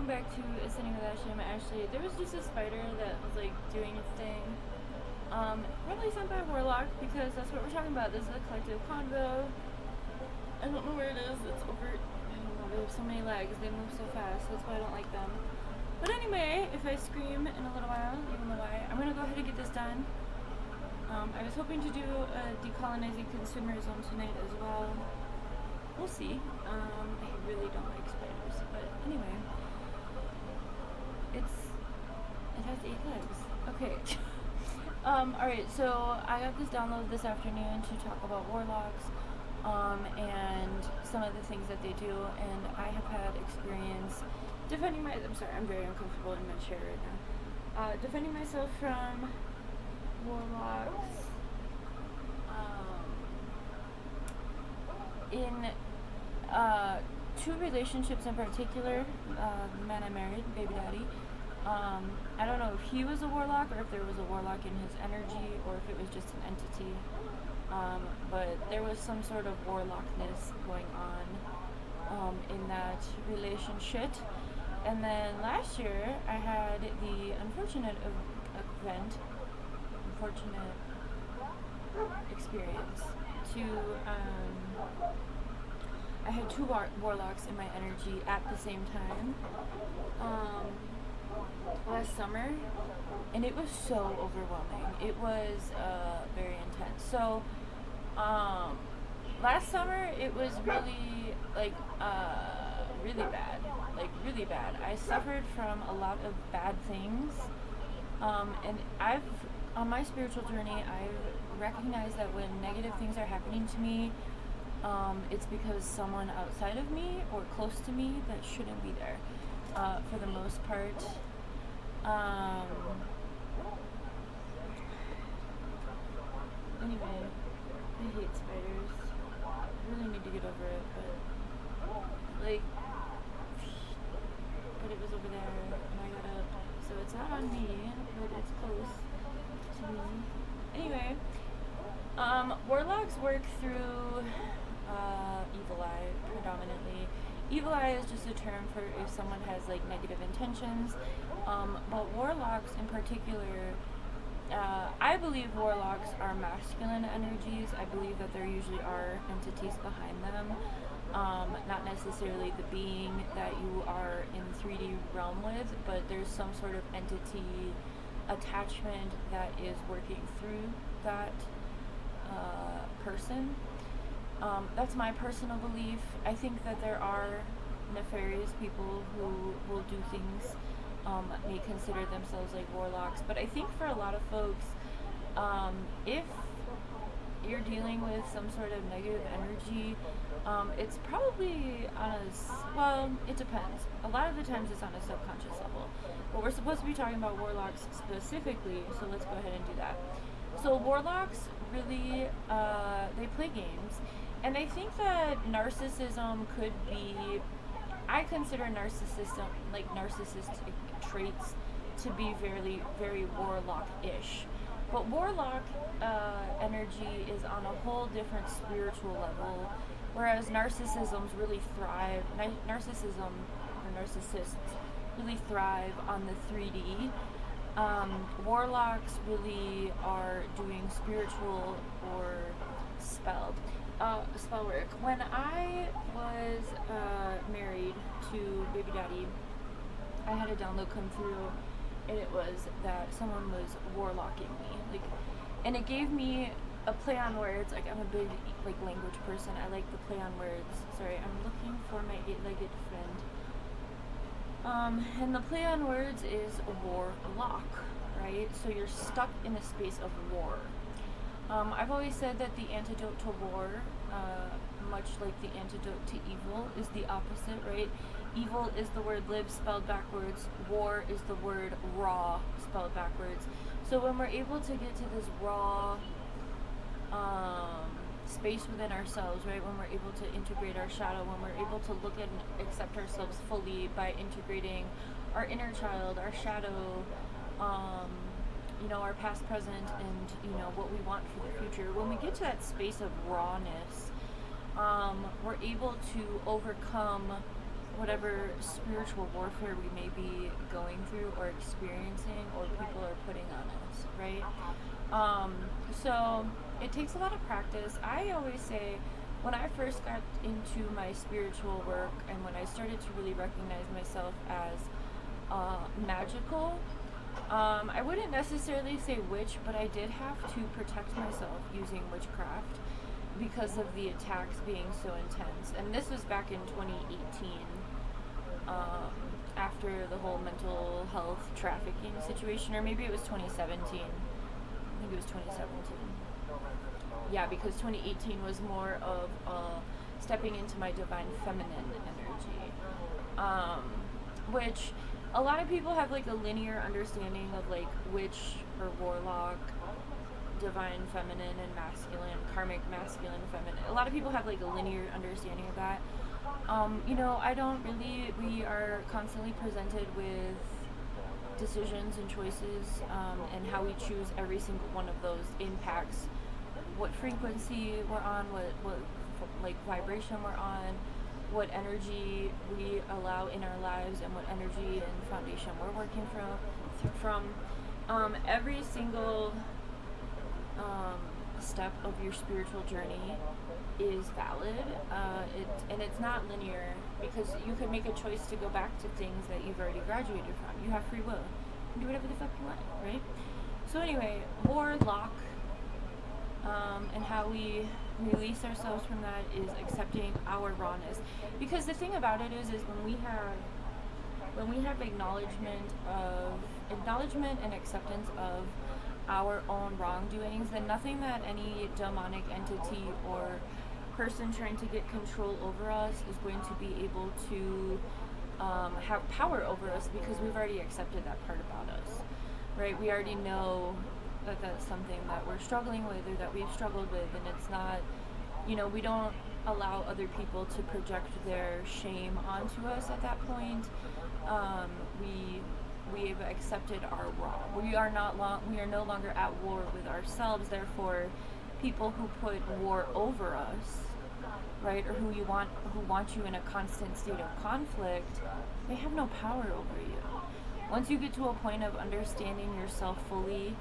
back to Ascending with Ashley. Ashley. There was just a spider that was like doing its thing. Probably sent by Warlock because that's what we're talking about. This is a collective convo. I don't know where it is. It's over. I don't know. They have so many legs. They move so fast. That's why I don't like them. But anyway, if I scream in a little while, you will know why. I'm gonna go ahead and get this done. I was hoping to do a decolonizing consumerism tonight as well. We'll see. I really don't like spiders, but anyway, it has 8 legs. Okay. Alright, so I got this download this afternoon to talk about Warlocks, and some of the things that they do, and I have had experience defending I'm sorry, I'm very uncomfortable in my chair right now. Defending myself from Warlocks, in, 2 relationships in particular, the man I married, baby daddy. I don't know if he was a warlock or if there was a warlock in his energy or if it was just an entity. But there was some sort of warlockness going on in that relationship. And then last year I had the unfortunate experience to I had 2 warlocks in my energy at the same time last summer, and it was so overwhelming. It was very intense. So last summer it was really really bad. I suffered from a lot of bad things, and on my spiritual journey I've recognized that when negative things are happening to me, it's because someone outside of me or close to me that shouldn't be there, for the most part. Anyway, I hate spiders. I really need to get over it, but it was over there, and I got up, so it's not on me, but it's close to me. Anyway, Warlocks work through evil eye predominantly. Evil eye is just a term for if someone has like negative intentions, but Warlocks in particular, I believe Warlocks are masculine energies. I believe that there usually are entities behind them, not necessarily the being that you are in 3D realm with, but there's some sort of entity attachment that is working through that person. That's my personal belief. I think that there are nefarious people who will do things, may consider themselves like warlocks, but I think for a lot of folks, if you're dealing with some sort of negative energy, it's probably it depends. A lot of the times it's on a subconscious level, but we're supposed to be talking about warlocks specifically, so let's go ahead and do that. So warlocks really, they play games, and I think that narcissism could be, I consider narcissistic traits to be very, very warlock-ish. But warlock energy is on a whole different spiritual level, whereas narcissists really thrive on the 3D. Warlocks really are doing spiritual or spell work. When I was married to baby daddy, I had a download come through, and it was that someone was warlocking me, and it gave me a play on words. Like, I'm a big language person. I like the play on words. Sorry, I'm looking for my 8-legged friend. And the play on words is warlock, right? So you're stuck in a space of war. I've always said that the antidote to war, much like the antidote to evil, is the opposite, right? Evil is the word live spelled backwards. War is the word raw spelled backwards. So when we're able to get to this raw space within ourselves, right? When we're able to integrate our shadow, when we're able to look at and accept ourselves fully by integrating our inner child, our shadow, our past, present, and what we want for the future. When we get to that space of rawness, we're able to overcome whatever spiritual warfare we may be going through or experiencing or people are putting on us, right? So it takes a lot of practice. I always say when I first got into my spiritual work and when I started to really recognize myself as magical, I wouldn't necessarily say witch, but I did have to protect myself using witchcraft because of the attacks being so intense. And this was back in 2018, after the whole mental health trafficking situation, or maybe it was 2017. I think it was 2017. Yeah, because 2018 was more of stepping into my divine feminine energy, which a lot of people have like a linear understanding of like witch or warlock, divine feminine and masculine, karmic masculine, feminine. A lot of people have like a linear understanding of that. I don't really. We are constantly presented with decisions and choices, and how we choose every single one of those impacts what frequency we're on, what like vibration we're on, what energy we allow in our lives, and what energy and foundation we're working from. Every single step of your spiritual journey is valid, and it's not linear, because you could make a choice to go back to things that you've already graduated from. You have free will. You can do whatever the fuck you want, right? So anyway, warlock, and how we release ourselves from that is accepting our rawness. Because the thing about it is when we have acknowledgement and acceptance of our own wrongdoings, then nothing that any demonic entity or person trying to get control over us is going to be able to have power over us, because we've already accepted that part about us, right? We already know that that's something that we're struggling with, or that we've struggled with, and it's not, we don't allow other people to project their shame onto us at that point. We've accepted our wrong. We are no longer at war with ourselves. Therefore, people who put war over us, right, or who want you in a constant state of conflict, they have no power over you. Once you get to a point of understanding yourself fully,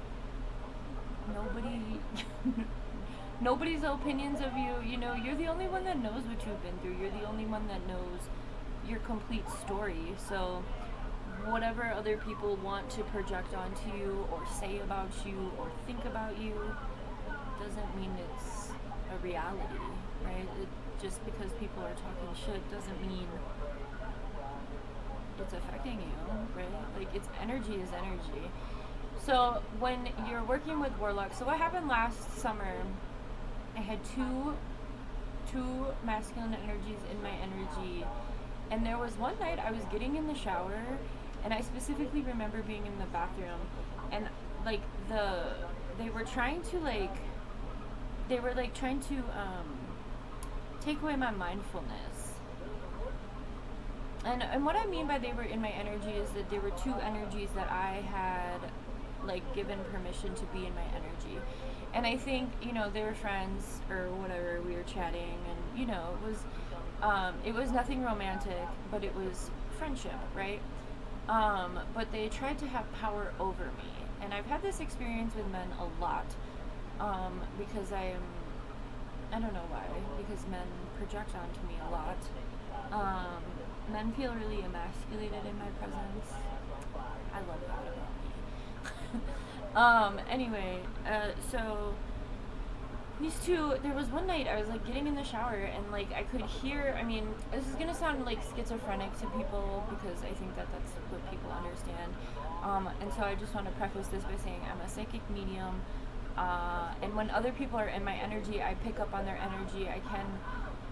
nobody's opinions of you, you're the only one that knows what you've been through. You're the only one that knows your complete story. So whatever other people want to project onto you or say about you or think about you doesn't mean it's a reality, right? Just because people are talking shit doesn't mean it's affecting you, right? Like, energy is energy. So when you're working with warlocks, so what happened last summer, I had two masculine energies in my energy, and there was one night I was getting in the shower, and I specifically remember being in the bathroom, and like they were trying to take away my mindfulness. And what I mean by they were in my energy is that there were two energies that I had given permission to be in my energy. And I think, they were friends or whatever, we were chatting, and it was nothing romantic, but it was friendship, right? But they tried to have power over me. And I've had this experience with men a lot, because I don't know why, because men project onto me a lot. Men feel really emasculated in my presence. I love that about me. Anyway, so these two, there was one night I was getting in the shower, and I could hear, this is gonna sound schizophrenic to people, because I think that's what people understand. And so I just want to preface this by saying I'm a psychic medium, and when other people are in my energy, I pick up on their energy.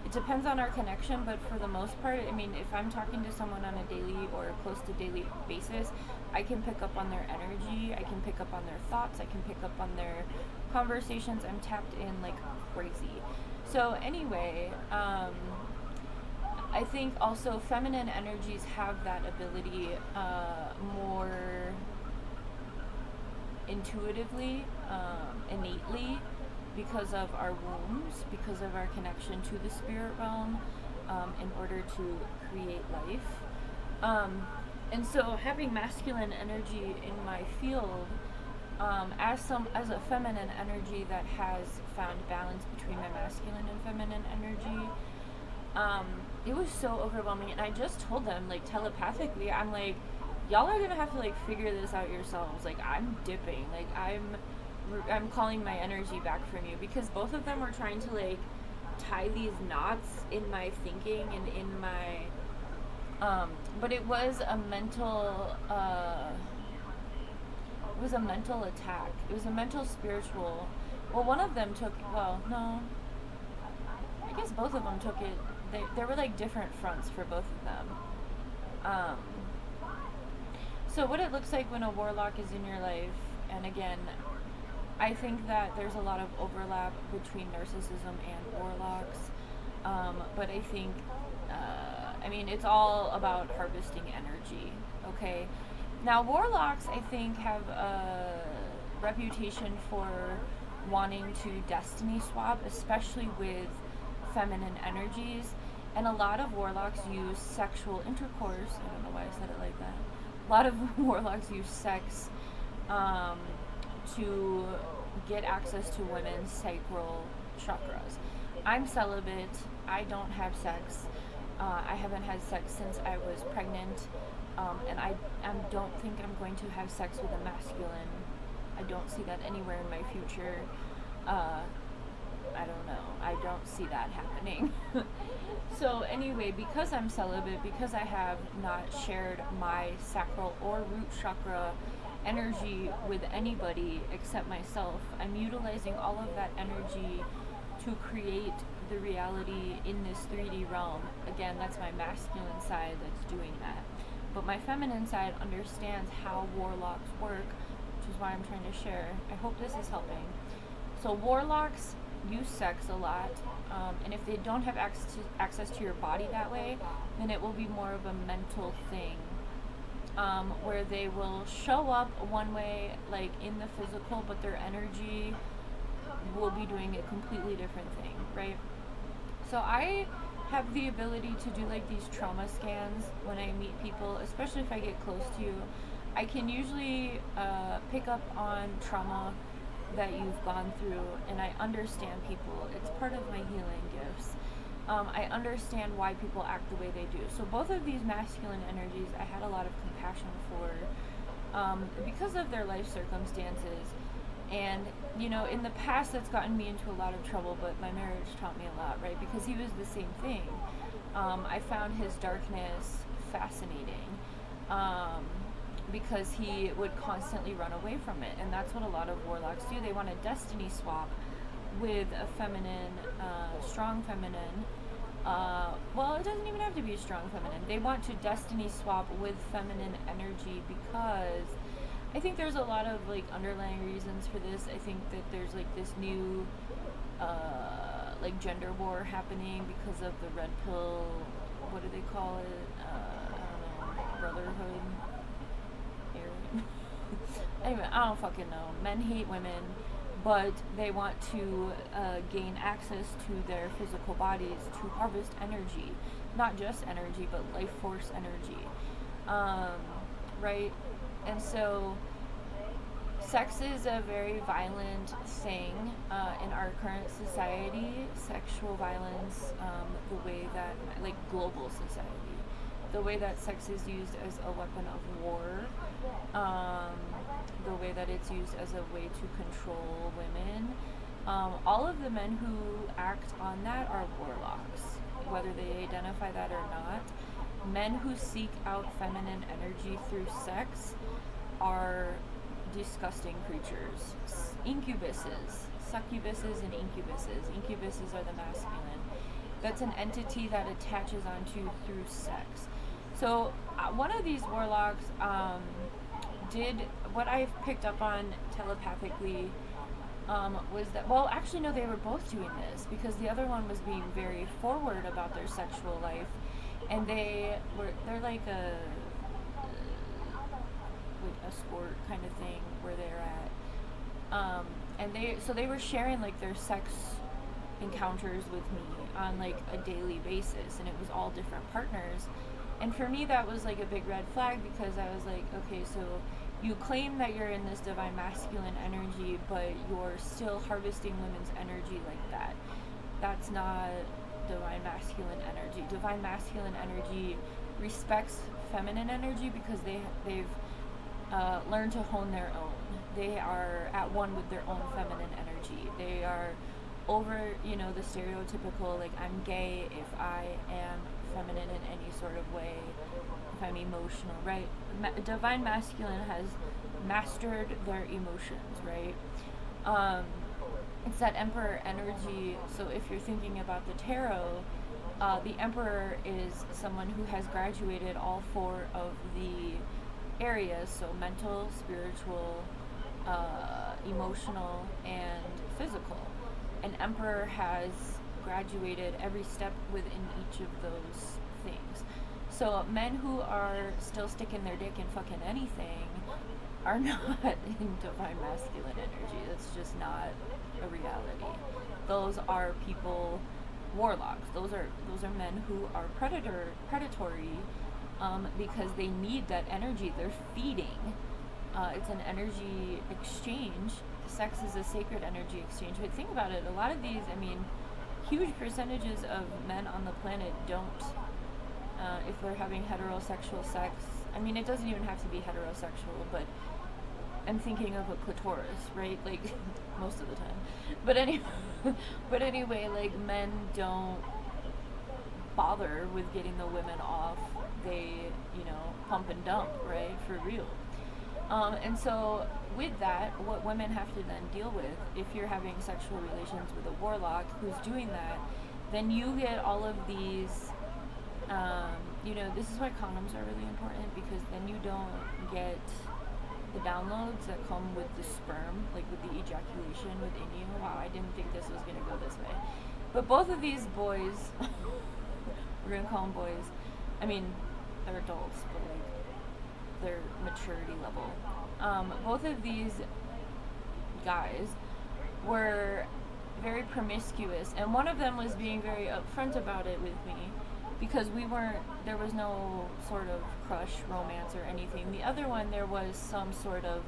It depends on our connection, but for the most part, if I'm talking to someone on a daily or close to daily basis, I can pick up on their energy, I can pick up on their thoughts, I can pick up on their conversations. I'm tapped in like crazy. So anyway, I think also feminine energies have that ability more intuitively, innately, because of our wombs, because of our connection to the spirit realm, in order to create life. And so having masculine energy in my field, as a feminine energy that has found balance between my masculine and feminine energy, it was so overwhelming. And I just told them, like, telepathically, I'm like, y'all are gonna have to, like, figure this out yourselves. Like, I'm dipping. Like, I'm calling my energy back from you, because both of them were trying to, like, tie these knots in my thinking and in my but it was a mental attack. It was a mental spiritual. Well, one of them took, well, no, I guess both of them took it. There were like different fronts for both of them. So what it looks like when a warlock is in your life, and again, I think that there's a lot of overlap between narcissism and warlocks, but I think, I mean, it's all about harvesting energy, okay? Now, warlocks, I think, have a reputation for wanting to destiny swap, especially with feminine energies, and a lot of warlocks use sexual intercourse. I don't know why I said it like that. A lot of warlocks use sex to get access to women's sacral chakras. I'm celibate. I don't have sex. I haven't had sex since I was pregnant, and I don't think I'm going to have sex with a masculine. I don't see that anywhere in my future. I don't know. I don't see that happening. So anyway, because I'm celibate, because I have not shared my sacral or root chakra energy with anybody except myself, I'm utilizing all of that energy to create the reality in this 3D realm. Again, that's my masculine side that's doing that. But my feminine side understands how warlocks work, which is why I'm trying to share. I hope this is helping. So warlocks use sex a lot, and if they don't have access to your body that way, then it will be more of a mental thing, where they will show up one way, like in the physical, but their energy will be doing a completely different thing, right? So I have the ability to do like these trauma scans when I meet people, especially if I get close to you. I can usually pick up on trauma that you've gone through, and I understand people. It's part of my healing gifts. I understand why people act the way they do. So both of these masculine energies I had a lot of compassion for, because of their life circumstances. And, you know, in the past that's gotten me into a lot of trouble, but my marriage taught me a lot, right? Because he was the same thing. I found his darkness fascinating, because he would constantly run away from it. And that's what a lot of warlocks do. They want a destiny swap with a feminine, strong feminine. Well, it doesn't even have to be a strong feminine. They want to destiny swap with feminine energy, because I think there's a lot of like underlying reasons for this. I think that there's like this new like gender war happening because of the red pill, what do they call it? I don't know, brotherhood. Anyway, I don't fucking know. Men hate women, but they want to gain access to their physical bodies to harvest energy. Not just energy, but life force energy. Right? And so sex is a very violent thing in our current society. Sexual violence, the way that, like global society, the way that sex is used as a weapon of war, the way that it's used as a way to control women. All of the men who act on that are warlocks, whether they identify that or not. Men who seek out feminine energy through sex are disgusting creatures. Incubuses, succubuses, and incubuses. Incubuses are the masculine. That's an entity that attaches onto through sex. So one of these warlocks did what I've picked up on telepathically, was that, well, actually no, they were both doing this, because the other one was being very forward about their sexual life, and they're like a escort kind of thing where they're at, and they were sharing like their sex encounters with me on like a daily basis, and it was all different partners. And for me, that was like a big red flag, because I was like, okay, so you claim that you're in this divine masculine energy, but you're still harvesting women's energy like that. That's not divine masculine energy. Divine masculine energy respects feminine energy because they've learned to hone their own. They are at one with their own feminine energy. They are over, the stereotypical, like, I'm gay if I am feminine in any sort of way, if I'm emotional, right? Divine masculine has mastered their emotions, right? It's that emperor energy. So if you're thinking about the tarot, the emperor is someone who has graduated all four of the areas, so mental, spiritual, emotional, and physical. An emperor has graduated every step within each of those things. So men who are still sticking their dick in fucking anything are not in divine masculine energy. That's just not a reality. Those are people, warlocks. Those are men who are predatory, because they need that energy. They're feeding. It's an energy exchange. Sex is a sacred energy exchange. But think about it. A lot of these, huge percentages of men on the planet don't, if they're having heterosexual sex. It doesn't even have to be heterosexual, but I'm thinking of a clitoris, right? Like, most of the time. But anyway, like, men don't bother with getting the women off. They, pump and dump, right? For real. And so with that, what women have to then deal with, if you're having sexual relations with a warlock who's doing that, then you get all of these, this is why condoms are really important, because then you don't get the downloads that come with the sperm, like with the ejaculation within you. Wow, I didn't think this was going to go this way. But both of these boys, we're going to call them boys, they're adults, but like, their maturity level. Both of these guys were very promiscuous, and one of them was being very upfront about it with me, because there was no sort of crush, romance, or anything. The other one, there was some sort of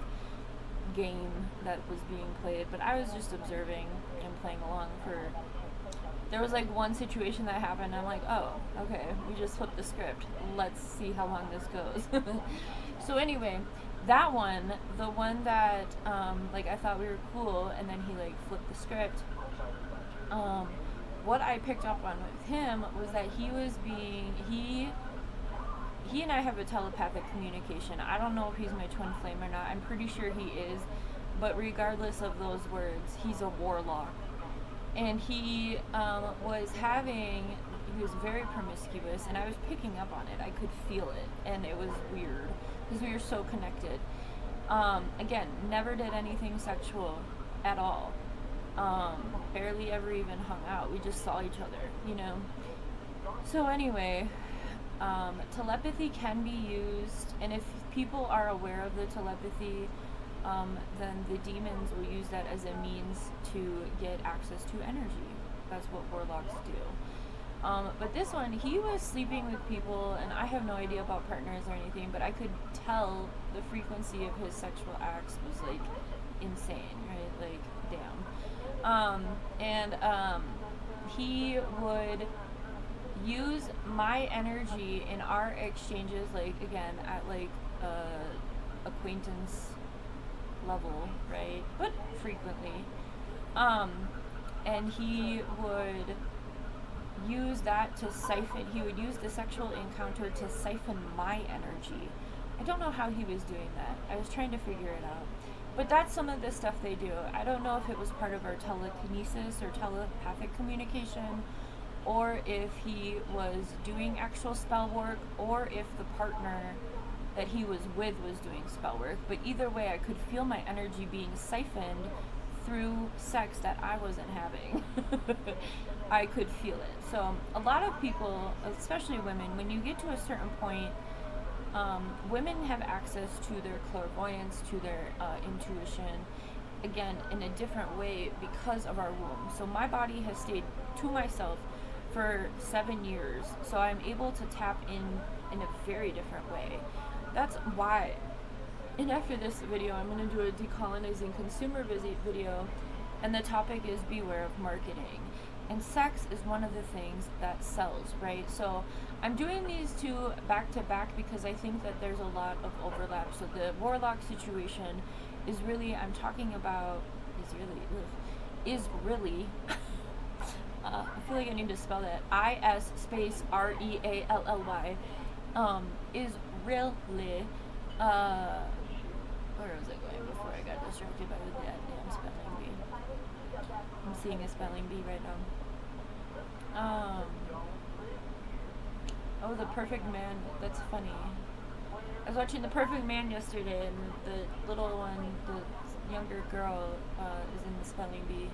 game that was being played, but I was just observing and playing along. There was like one situation that happened, I'm like, oh, okay, we just flipped the script. Let's see how long this goes. So anyway, that one, the one that, I thought we were cool, and then he, flipped the script, what I picked up on with him was that he and I have a telepathic communication. I don't know if he's my twin flame or not. I'm pretty sure he is, but regardless of those words, he's a warlock. And he was very promiscuous, and I was picking up on it. I could feel it, and it was weird, because we were so connected. Again, never did anything sexual at all. Barely ever even hung out. We just saw each other, So anyway, telepathy can be used, and if people are aware of the telepathy, then the demons will use that as a means to get access to energy. That's what warlocks do. But this one, he was sleeping with people, and I have no idea about partners or anything, but I could tell the frequency of his sexual acts was, insane, right? Like, damn. He would use my energy in our exchanges, again, at, acquaintance level, right? But frequently. And he would use that to siphon, he would use the sexual encounter to siphon my energy. I don't know how he was doing that. I was trying to figure it out. But that's some of the stuff they do. I don't know if it was part of our telekinesis or telepathic communication, or if he was doing actual spell work, or if the partner that he was with was doing spell work. But either way, I could feel my energy being siphoned through sex that I wasn't having. I could feel it. So a lot of people, especially women, when you get to a certain point, women have access to their clairvoyance, to their intuition, again in a different way because of our womb. So my body has stayed to myself for 7 years, so I'm able to tap in a very different way. That's why. And after this video, I'm going to do a decolonizing consumer video, and the topic is beware of marketing. And sex is one of the things that sells, right? So I'm doing these two back to back because I think that there's a lot of overlap. So the Warlock situation is really, I'm talking about, is really I feel like I need to spell that. I-S space R-E-A-L-L-Y. Is really, where was I going before I got distracted by the damn spelling bee? I'm seeing a spelling bee right now. Oh, The Perfect Man. That's funny. I was watching The Perfect Man yesterday, and the little one, the younger girl, is in the spelling bee.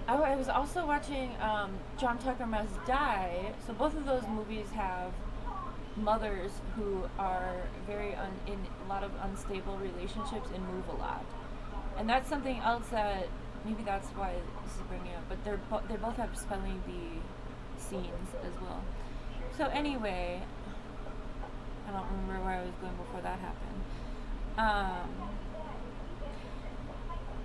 Oh, I was also watching John Tucker Must Die. So both of those movies have mothers who are in a lot of unstable relationships and move a lot. And that's something else that maybe that's why this is bringing up. But they both have spelling bee scenes as well. So anyway, I don't remember where I was going before that happened.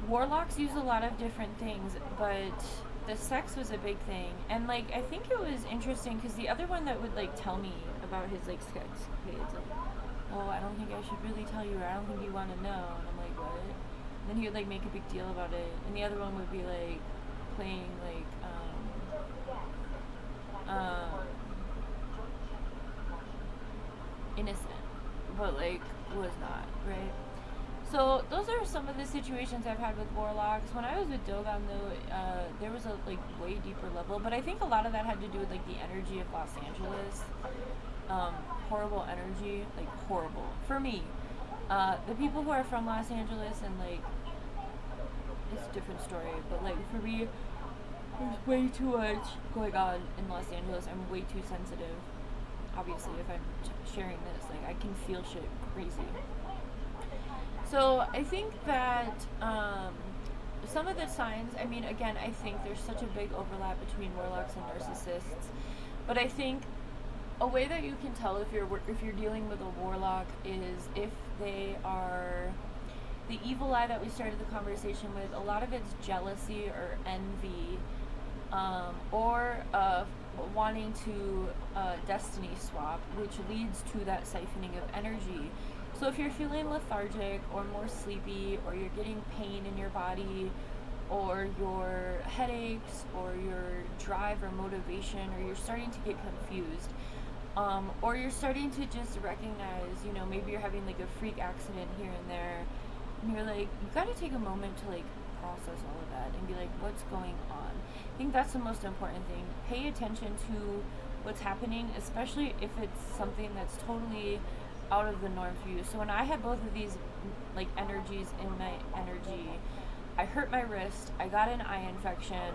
Warlocks use a lot of different things, but the sex was a big thing. And like, I think it was interesting because the other one that would like tell me about his like sex kids, like, oh, I don't think I should really tell you, or I don't think you want to know. And I'm like, what? And then he would like make a big deal about it. And the other one would be like playing like innocent, but like was not, right? So those are some of the situations I've had with Warlocks. When I was with Dogon, though, there was a like way deeper level, but I think a lot of that had to do with like the energy of Los Angeles. Horrible energy, like horrible for me. The people who are from Los Angeles and like, it's a different story, but like for me, there's way too much going on in Los Angeles. I'm way too sensitive. Obviously, if I'm sharing this, like I can feel shit crazy. So I think that some of the signs, I mean, again, I think there's such a big overlap between Warlocks and narcissists, but I think a way that you can tell if you're dealing with a Warlock is if they are the evil eye that we started the conversation with. A lot of it's jealousy or envy, or wanting to destiny swap, which leads to that siphoning of energy. So if you're feeling lethargic or more sleepy, or you're getting pain in your body, or your headaches, or your drive or motivation, or you're starting to get confused, or you're starting to just recognize, you know, maybe you're having like a freak accident here and there, and you're like, you gotta take a moment to like process all of that and be like, what's going on? I think that's the most important thing. Pay attention to what's happening, especially if it's something that's totally out of the norm for you. So when I had both of these like energies in my energy, I hurt my wrist, I got an eye infection,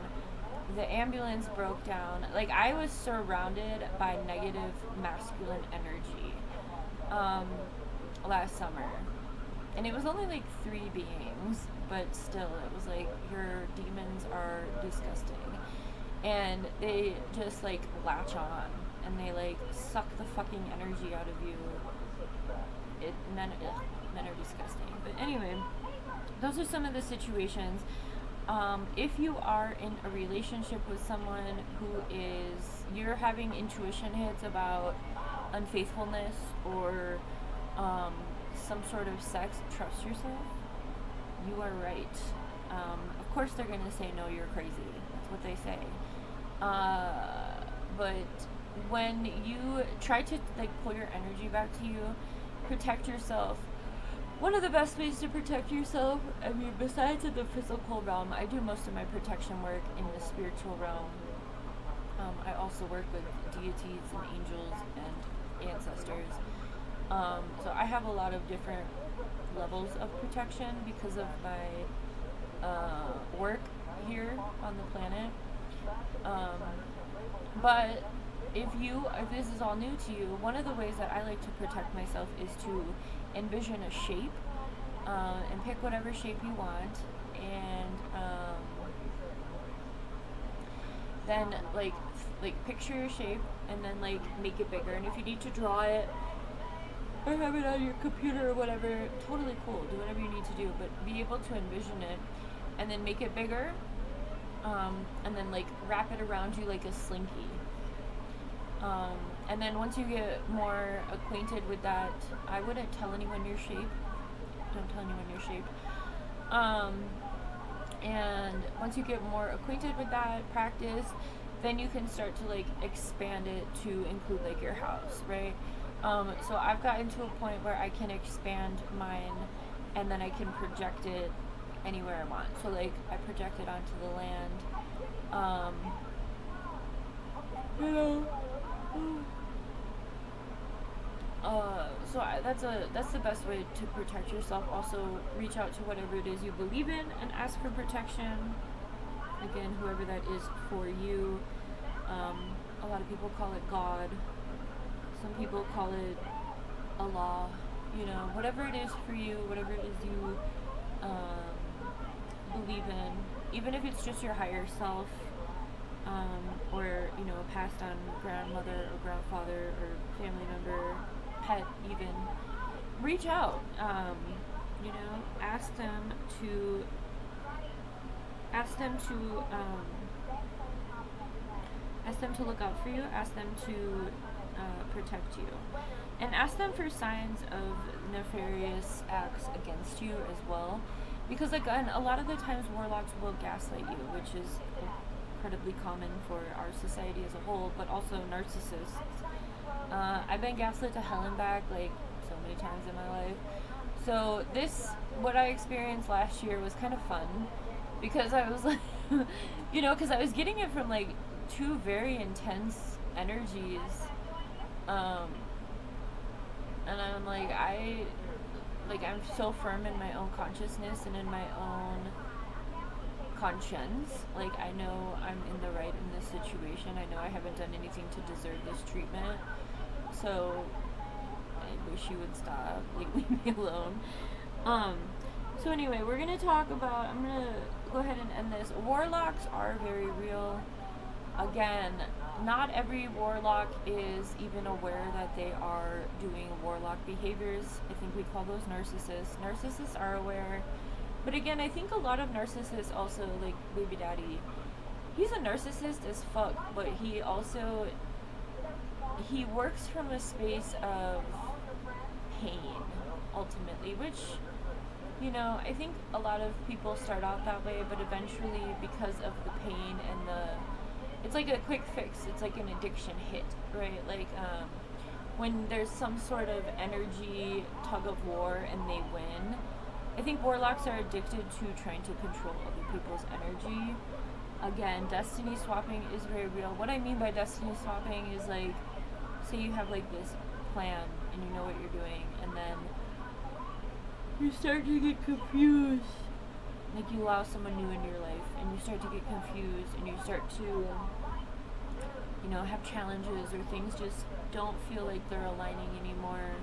the ambulance broke down. Like, I was surrounded by negative masculine energy last summer. And it was only like 3 beings, but still, it was like, your demons are disgusting. And they just like latch on, and they like suck the fucking energy out of you. Men are disgusting. But anyway, those are some of the situations. If you are in a relationship with someone who is, you're having intuition hits about unfaithfulness or some sort of sex, trust yourself. You are right. Of course they're going to say, no, you're crazy. That's what they say. But when you try to like pull your energy back to you, protect yourself. One of the best ways to protect yourself, I mean, besides in the physical realm, I do most of my protection work in the spiritual realm. I also work with deities and angels and ancestors. So I have a lot of different levels of protection because of my work here on the planet. But if this is all new to you, one of the ways that I like to protect myself is to envision a shape and pick whatever shape you want, and then like picture your shape, and then like make it bigger. And if you need to draw it or have it on your computer or whatever, totally cool. Do whatever you need to do, but be able to envision it, and then make it bigger, and then like wrap it around you like a slinky. And then once you get more acquainted with that, I wouldn't tell anyone your shape. Don't tell anyone your shape. And once you get more acquainted with that practice, then you can start to like expand it to include like your house, right? So I've gotten to a point where I can expand mine, and then I can project it anywhere I want. So like I project it onto the land. You know. That's the best way to protect yourself. Also, reach out to whatever it is you believe in and ask for protection. Again, whoever that is for you. A lot of people call it God. Some people call it Allah. You know, whatever it is for you, whatever it is you believe in, even if it's just your higher self, or you know, a passed on grandmother or grandfather or family member, pet even, reach out. You know, ask them to look out for you. Ask them to protect you, and ask them for signs of nefarious acts against you as well. Because again, a lot of the times warlocks will gaslight you, which is incredibly common for our society as a whole, but also narcissists. I've been gaslit to hell and back like so many times in my life. So what I experienced last year was kind of fun, because I was like, you know, because I was getting it from like two very intense energies, and I'm like, I'm so firm in my own consciousness and in my own conscience. Like, I know I'm in the right in this situation. I know I haven't done anything to deserve this treatment. So I wish you would stop. Like, leave me alone. So anyway, I'm gonna go ahead and end this. Warlocks are very real. Again, not every warlock is even aware that they are doing warlock behaviors. I think we call those narcissists. Narcissists are aware. But again, I think a lot of narcissists also, like Baby Daddy, he's a narcissist as fuck, but he works from a space of pain, ultimately, which, you know, I think a lot of people start out that way, but eventually, because of the pain and it's like a quick fix, it's like an addiction hit, right? Like, when there's some sort of energy tug of war and they win, I think warlocks are addicted to trying to control other people's energy. Again, destiny swapping is very real. What I mean by destiny swapping is, like, say you have like this plan and you know what you're doing, and then you start to get confused. Like, you allow someone new into your life and you start to get confused, and you start to, you know, have challenges, or things just don't feel like they're aligning anymore.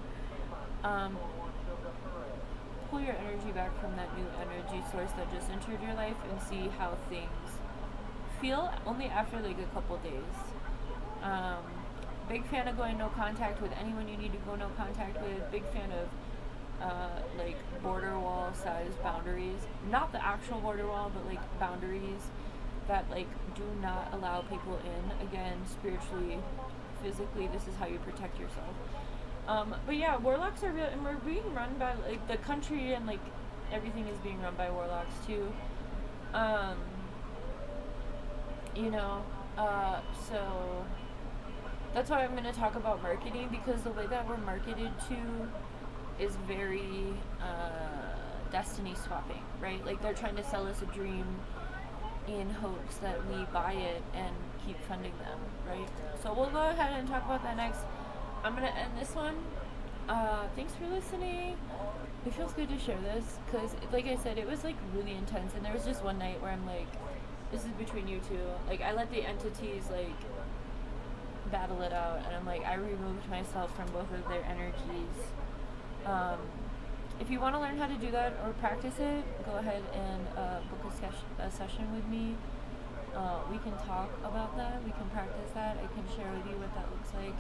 Pull your energy back from that new energy source that just entered your life and see how things feel only after like a couple days. Big fan of going no contact with anyone you need to go no contact with. Big fan of like border wall size boundaries. Not the actual border wall, but like boundaries that like do not allow people in. Again, spiritually, physically, this is how you protect yourself. But yeah, warlocks are real, and we're being run by, like, the country and like everything is being run by warlocks too. You know, so that's why I'm going to talk about marketing, because the way that we're marketed to is very destiny swapping, right? Like, they're trying to sell us a dream in hopes that we buy it and keep funding them, right? So we'll go ahead and talk about that next. I'm going to end this one. Thanks for listening. It feels good to share this, because, like I said, it was, like, really intense, and there was just one night where I'm like, this is between you two. Like, I let the entities, like, battle it out, and I'm like, I removed myself from both of their energies. if you want to learn how to do that or practice it, go ahead and book a session with me. We can talk about that. We can practice that. I can share with you what that looks like.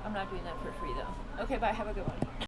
I'm not doing that for free though. Okay, bye. Have a good one.